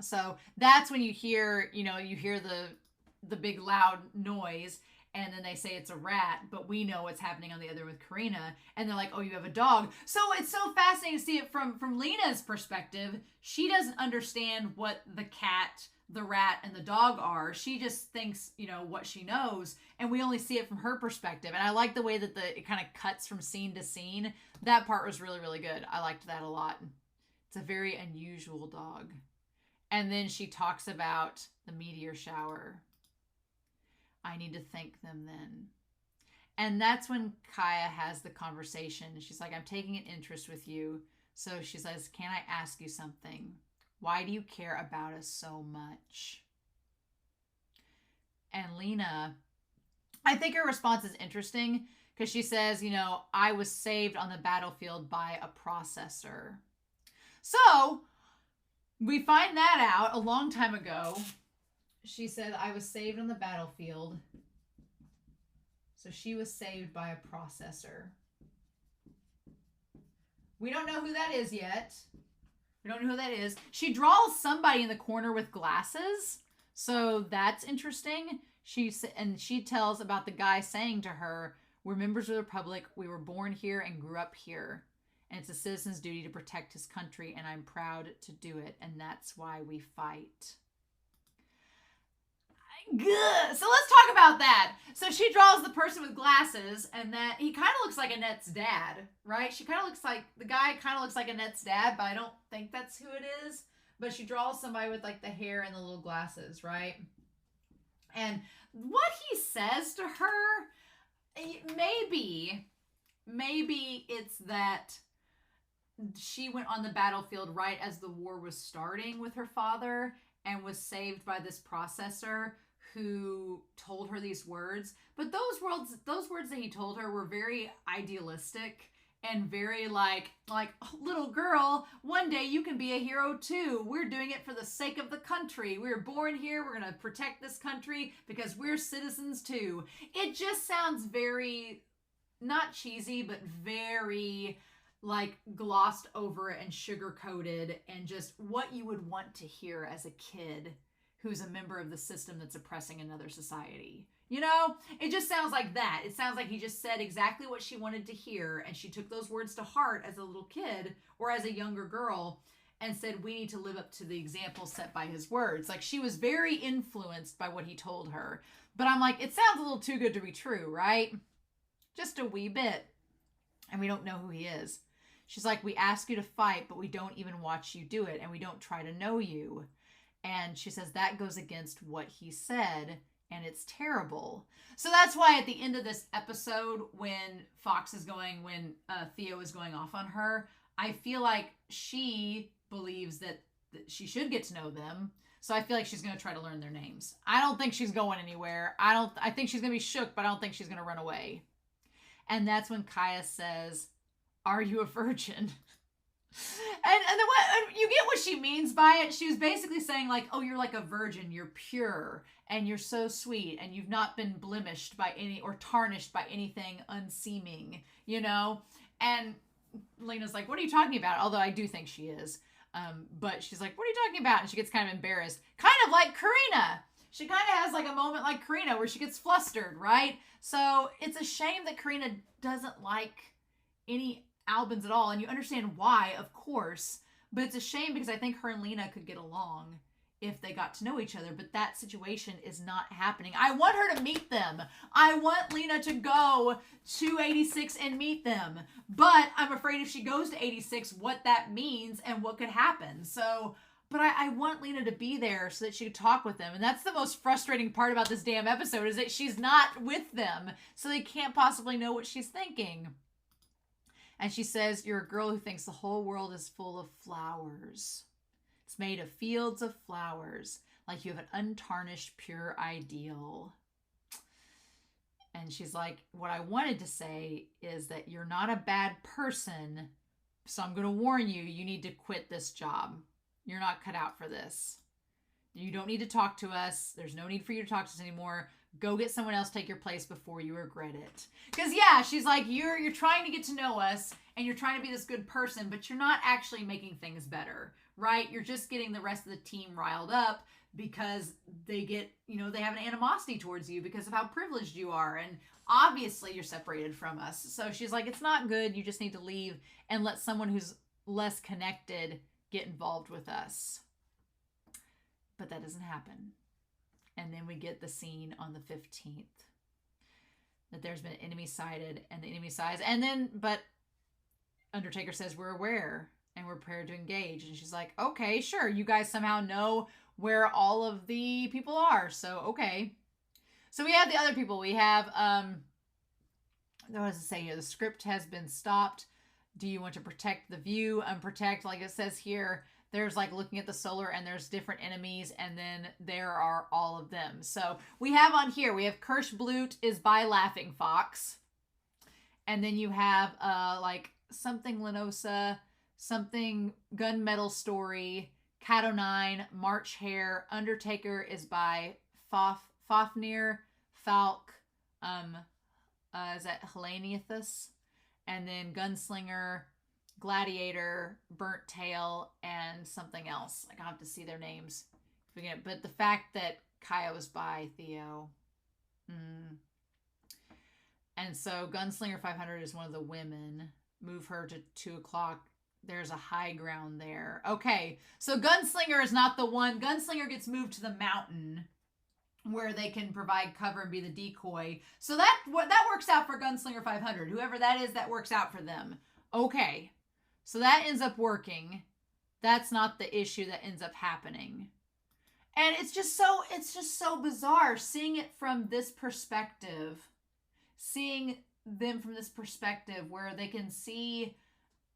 S1: So that's when you hear, you know, you hear the big loud noise. And then they say it's a rat, but we know what's happening on the other with Karina. And they're like, oh, you have a dog. So it's so fascinating to see it from Lena's perspective. She doesn't understand what the cat, the rat, and the dog are. She just thinks, what she knows. And we only see it from her perspective. And I like the way that it kind of cuts from scene to scene. That part was really, really good. I liked that a lot. It's a very unusual dog. And then she talks about the meteor shower. I need to thank them then. And that's when Kaya has the conversation. She's like, I'm taking an interest with you. So she says, can I ask you something? Why do you care about us so much? And Lena, I think her response is interesting because she says, I was saved on the battlefield by a processor. So we find that out a long time ago. She said, I was saved on the battlefield. So she was saved by a processor. We don't know who that is yet. We don't know who that is. She draws somebody in the corner with glasses. So that's interesting. She tells about the guy saying to her, we're members of the Republic. We were born here and grew up here. And it's a citizen's duty to protect his country. And I'm proud to do it. And that's why we fight. Good. So let's talk about that. So she draws the person with glasses, and that he kind of looks like Annette's dad, right? The guy kind of looks like Annette's dad, but I don't think that's who it is. But she draws somebody with like the hair and the little glasses, right? And what he says to her, maybe it's that she went on the battlefield right as the war was starting with her father and was saved by this processor who told her these words. But those words that he told her were very idealistic and very like, little girl, one day you can be a hero too. We're doing it for the sake of the country. We were born here. We're going to protect this country because we're citizens too. It just sounds very, not cheesy, but very like glossed over and sugar coated and just what you would want to hear as a kid who's a member of the system that's oppressing another society. It just sounds like that. It sounds like he just said exactly what she wanted to hear, and she took those words to heart as a little kid or as a younger girl and said, we need to live up to the example set by his words. Like, she was very influenced by what he told her. But I'm like, it sounds a little too good to be true, right? Just a wee bit. And we don't know who he is. She's like, we ask you to fight, but we don't even watch you do it, and we don't try to know you. And she says that goes against what he said, and it's terrible. So that's why at the end of this episode, when Theo is going off on her, I feel like she believes that she should get to know them. So I feel like she's going to try to learn their names. I don't think she's going anywhere. I think she's going to be shook, but I don't think she's going to run away. And that's when Kaya says, are you a virgin? And then you get what she means by it. She was basically saying like, oh, you're like a virgin. You're pure and you're so sweet and you've not been blemished by any or tarnished by anything unseeming, And Lena's like, what are you talking about? Although I do think she is. But she's like, what are you talking about? And she gets kind of embarrassed. Kind of like Karina. She kind of has like a moment like Karina where she gets flustered, right? So it's a shame that Karina doesn't like any Albans at all, and you understand why, of course, but it's a shame because I think her and Lena could get along if they got to know each other, but that situation is not happening. I want her to meet them. I want Lena to go to 86 and meet them, but I'm afraid if she goes to 86, what that means and what could happen. So, but I want Lena to be there so that she could talk with them, and that's the most frustrating part about this damn episode is that she's not with them, so they can't possibly know what she's thinking. And she says, you're a girl who thinks the whole world is full of flowers. It's made of fields of flowers, like you have an untarnished, pure ideal. And she's like, what I wanted to say is that you're not a bad person, so I'm going to warn you, you need to quit this job. You're not cut out for this. You don't need to talk to us. There's no need for you to talk to us anymore. Go get someone else to take your place before you regret it. Because, yeah, she's like, you're trying to get to know us, and you're trying to be this good person, but you're not actually making things better, right? You're just getting the rest of the team riled up because they get, they have an animosity towards you because of how privileged you are. And obviously you're separated from us. So she's like, it's not good. You just need to leave and let someone who's less connected get involved with us. But that doesn't happen. And then we get the scene on the 15th that there's been enemy sighted, and the enemy sighs. And then, but Undertaker says, we're aware and we're prepared to engage. And she's like, okay, sure. You guys somehow know where all of the people are. So, okay. So we have the other people. We have, what does it say here? The script has been stopped. Do you want to protect the view? Unprotect, like it says here. There's like looking at the solar, and there's different enemies, and then there are all of them. So we have on here, we have Kirschblut is by Laughing Fox. And then you have like something Lenosa, something Gunmetal Story, Cat 09, March Hare, Undertaker is by Fafnir, Falk, is that Helleniathus? And then Gunslinger, Gladiator, Burnt Tail, and something else. Like, I'll have to see their names. But the fact that Kaya was by Theo. And so Gunslinger 500 is one of the women. Move her to 2 o'clock. There's a high ground there. Okay, so Gunslinger is not the one. Gunslinger gets moved to the mountain where they can provide cover and be the decoy. So that works out for Gunslinger 500. Whoever that is, that works out for them. Okay. So that ends up working. That's not the issue that ends up happening. And it's just so bizarre seeing it from this perspective. Seeing them from this perspective where they can see,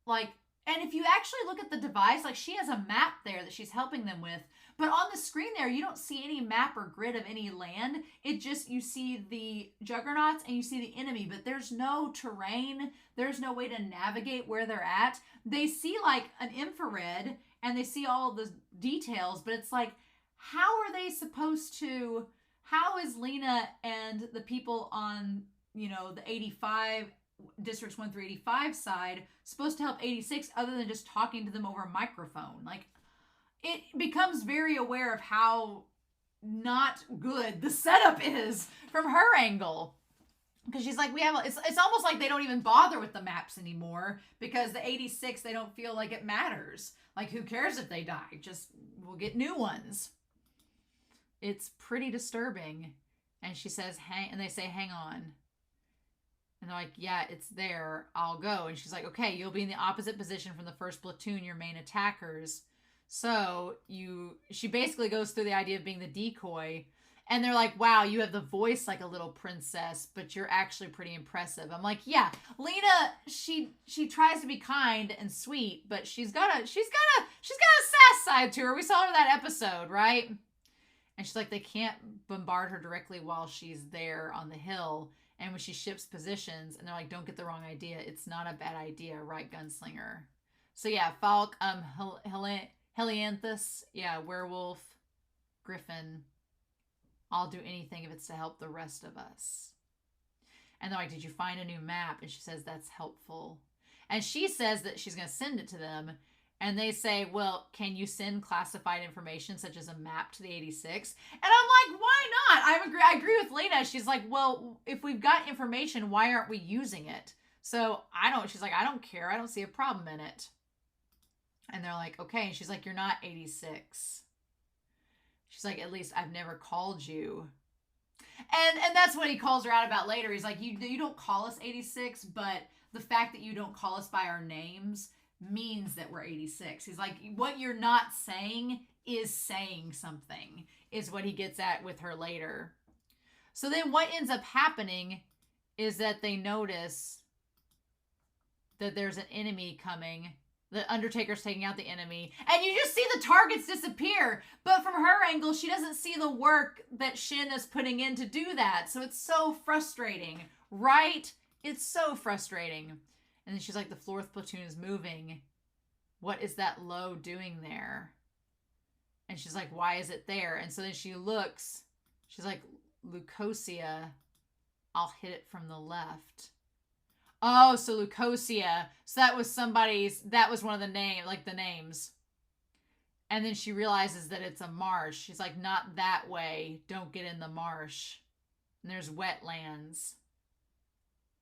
S1: like, and if you actually look at the device, like, she has a map there that she's helping them with. But on the screen there, you don't see any map or grid of any land. It just, you see the juggernauts and you see the enemy, but there's no terrain. There's no way to navigate where they're at. They see like an infrared and they see all of the details, but it's like, how are they supposed to, how is Lena and the people on, the 85, districts 1 through 85 side supposed to help 86 other than just talking to them over a microphone? Like, it becomes very aware of how not good the setup is from her angle. Because she's like, it's almost like they don't even bother with the maps anymore because the 86, they don't feel like it matters. Like, who cares if they die? Just, we'll get new ones. It's pretty disturbing. And she says, and they say, hang on. And they're like, yeah, it's there. I'll go. And she's like, okay, you'll be in the opposite position from the first platoon, your main attackers. So she basically goes through the idea of being the decoy. And they're like, wow, you have the voice like a little princess, but you're actually pretty impressive. I'm like, yeah, Lena, she tries to be kind and sweet, but she's got a sass side to her. We saw her in that episode, right? And she's like, they can't bombard her directly while she's there on the hill. And when she shifts positions, and they're like, don't get the wrong idea. It's not a bad idea, right, Gunslinger? So yeah, Falk, Helianthus, yeah, werewolf, griffin. I'll do anything if it's to help the rest of us. And they're like, did you find a new map? And she says, that's helpful. And she says that she's going to send it to them. And they say, well, can you send classified information such as a map to the 86? And I'm like, why not? I agree with Lena. She's like, well, if we've got information, why aren't we using it? So she's like, I don't care. I don't see a problem in it. And they're like, okay. And she's like, you're not 86. She's like, at least I've never called you. And that's what he calls her out about later. He's like, you don't call us 86, but the fact that you don't call us by our names means that we're 86. He's like, what you're not saying is saying something, is what he gets at with her later. So then what ends up happening is that they notice that there's an enemy coming. The Undertaker's taking out the enemy. And you just see the targets disappear. But from her angle, she doesn't see the work that Shin is putting in to do that. So it's so frustrating, right? It's so frustrating. And then she's like, the 4th platoon is moving. What is that low doing there? And she's like, why is it there? And so then she looks. She's like, Leucosia, I'll hit it from the left. Oh, so Leucosia. So that was one of the names. And then she realizes that it's a marsh. She's like, not that way. Don't get in the marsh. And there's wetlands.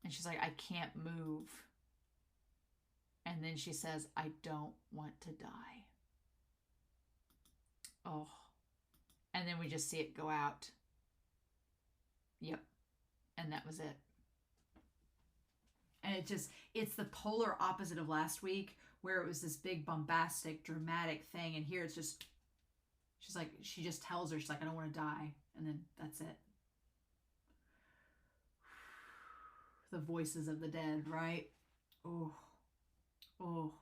S1: And she's like, I can't move. And then she says, I don't want to die. Oh. And then we just see it go out. Yep. And that was it. And it's the polar opposite of last week, where it was this big, bombastic, dramatic thing. And here it's just, she just tells her, she's like, I don't want to die. And then that's it. The voices of the dead, right? Oh. Oh.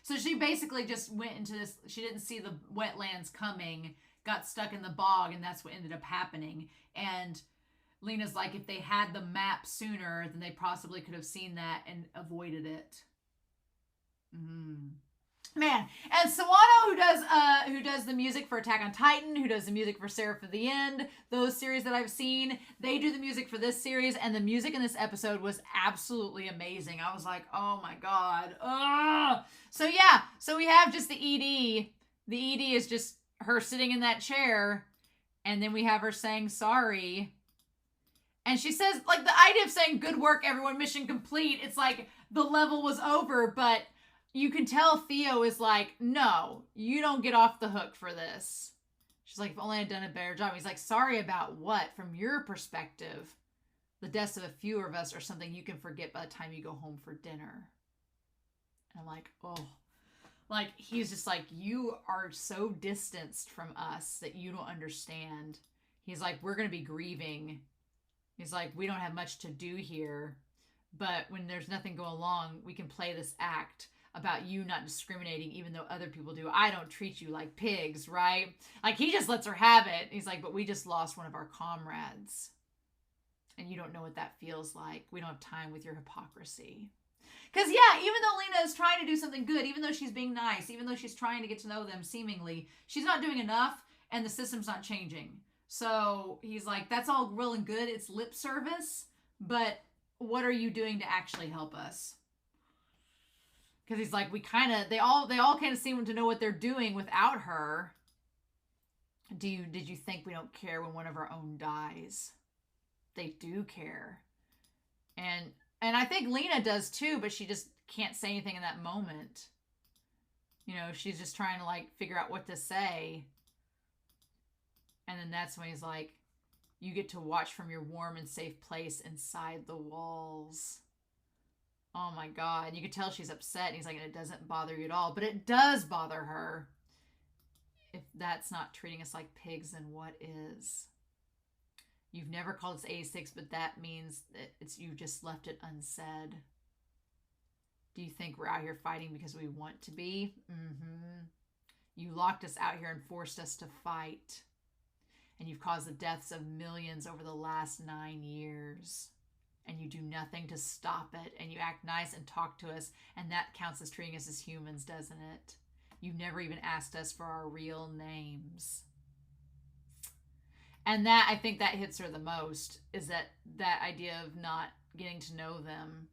S1: So she basically just went into this, she didn't see the wetlands coming, got stuck in the bog, and that's what ended up happening. And Lena's like, if they had the map sooner, then they possibly could have seen that and avoided it. Man, and Sawano, who does the music for Attack on Titan, who does the music for Seraph of the End, those series that I've seen, they do the music for this series, and the music in this episode was absolutely amazing. I was like, oh my god. Ugh. So yeah, so we have just the ED. The ED is just her sitting in that chair, and then we have her saying sorry. And she says, like, the idea of saying, good work, everyone, mission complete, it's like the level was over, but you can tell Theo is like, no, you don't get off the hook for this. She's like, if only I'd done a better job. He's like, sorry about what? From your perspective, the deaths of a few of us are something you can forget by the time you go home for dinner. And I'm like, oh. Like, he's just like, you are so distanced from us that you don't understand. He's like, we're going to be grieving. He's like, we don't have much to do here. But when there's nothing going along, we can play this act about you not discriminating even though other people do. I don't treat you like pigs, right? Like, he just lets her have it. He's like, but we just lost one of our comrades. And you don't know what that feels like. We don't have time with your hypocrisy. Because, yeah, even though Lena is trying to do something good, even though she's being nice, even though she's trying to get to know them seemingly, she's not doing enough and the system's not changing. So he's like, that's all well and good. It's lip service, but what are you doing to actually help us? Because he's like, they all kind of seem to know what they're doing without her. Did you think we don't care when one of our own dies? They do care. And I think Lena does too, but she just can't say anything in that moment. You know, she's just trying to like figure out what to say. And then that's when he's like, you get to watch from your warm and safe place inside the walls. Oh my God. You could tell she's upset. And he's like, and it doesn't bother you at all. But it does bother her. If that's not treating us like pigs, then what is? You've never called us 86, but that means that you've just left it unsaid. Do you think we're out here fighting because we want to be? Mm-hmm. You locked us out here and forced us to fight. And you've caused the deaths of millions over the last 9 years. And you do nothing to stop it. And you act nice and talk to us. And that counts as treating us as humans, doesn't it? You've never even asked us for our real names. And that, I think that hits her the most, is that idea of not getting to know them.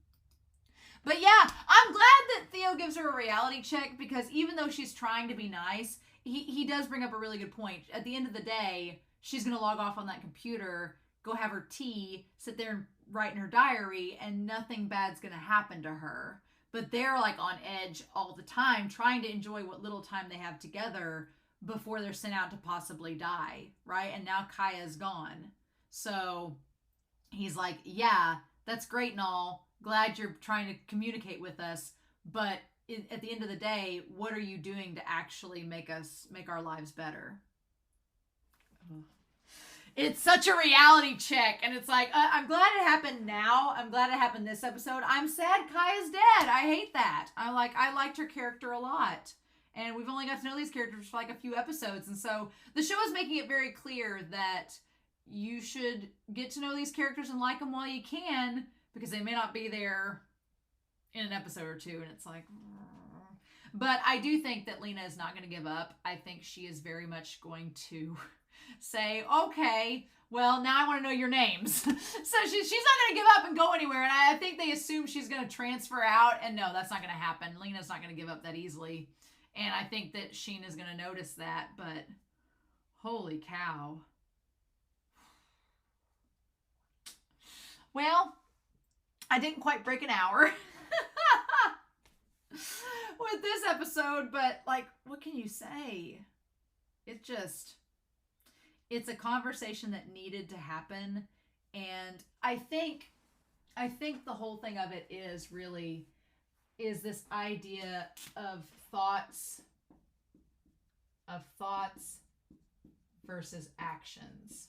S1: But yeah, I'm glad that Theo gives her a reality check, because even though she's trying to be nice, he does bring up a really good point. At the end of the day, she's going to log off on that computer, go have her tea, sit there and write in her diary, and nothing bad's going to happen to her. But they're like on edge all the time, trying to enjoy what little time they have together before they're sent out to possibly die, right? And now Kaya's gone. So he's like, yeah, that's great and all. Glad you're trying to communicate with us. But at the end of the day, what are you doing to actually make our lives better? It's such a reality check. And it's like, I'm glad it happened now. I'm glad it happened this episode. I'm sad Kaya's dead. I hate that. I liked her character a lot. And we've only got to know these characters for like a few episodes. And so the show is making it very clear that you should get to know these characters and like them while you can, because they may not be there in an episode or two. And it's like, but I do think that Lena is not going to give up. I think she is very much going to say, okay, well, now I want to know your names. So she's not going to give up and go anywhere. And I think they assume she's going to transfer out. And no, that's not going to happen. Lena's not going to give up that easily. And I think that Shin is going to notice that. But holy cow. Well, I didn't quite break an hour with this episode. But, like, what can you say? It's a conversation that needed to happen. And I think the whole thing of it is this idea of thoughts versus actions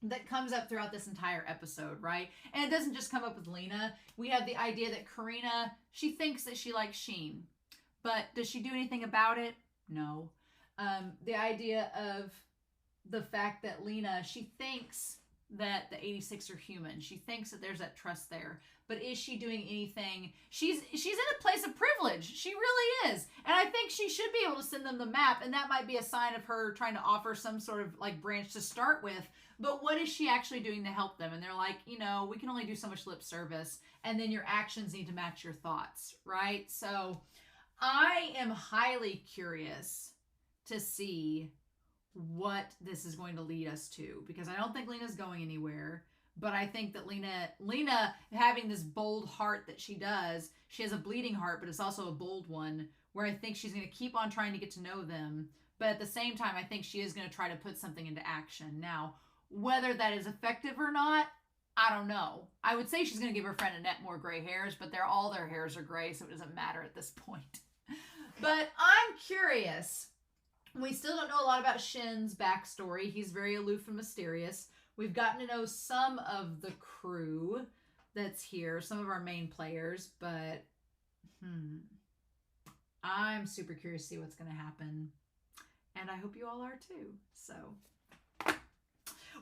S1: that comes up throughout this entire episode, right? And it doesn't just come up with Lena. We have the idea that Karina, she thinks that she likes Shin, but does she do anything about it? No. The idea of the fact that Lena, she thinks that the 86 are human. She thinks that there's that trust there. But is she doing anything? She's in a place of privilege. She really is. And I think she should be able to send them the map. And that might be a sign of her trying to offer some sort of like branch to start with. But what is she actually doing to help them? And they're like, you know, we can only do so much lip service. And then your actions need to match your thoughts, right? So I am highly curious to see what this is going to lead us to, because I don't think Lena's going anywhere, but I think that Lena having this bold heart that she does, she has a bleeding heart, but it's also a bold one, where I think she's going to keep on trying to get to know them, but at the same time, I think she is going to try to put something into action. Now, whether that is effective or not, I don't know. I would say she's going to give her friend Annette more gray hairs, but all their hairs are gray, so it doesn't matter at this point. But I'm curious. We still don't know a lot about Shin's backstory. He's very aloof and mysterious. We've gotten to know some of the crew that's here, some of our main players, but I'm super curious to see what's going to happen. And I hope you all are too. So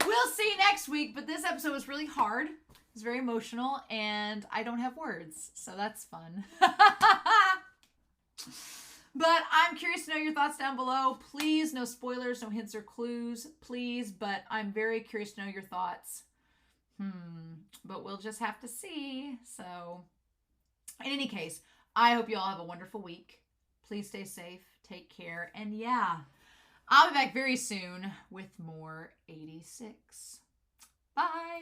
S1: we'll see next week, but this episode was really hard. It was very emotional, and I don't have words, so that's fun. But I'm curious to know your thoughts down below. Please, no spoilers, no hints or clues, please. But I'm very curious to know your thoughts. But we'll just have to see. So, in any case, I hope you all have a wonderful week. Please stay safe, take care, and yeah, I'll be back very soon with more 86. Bye.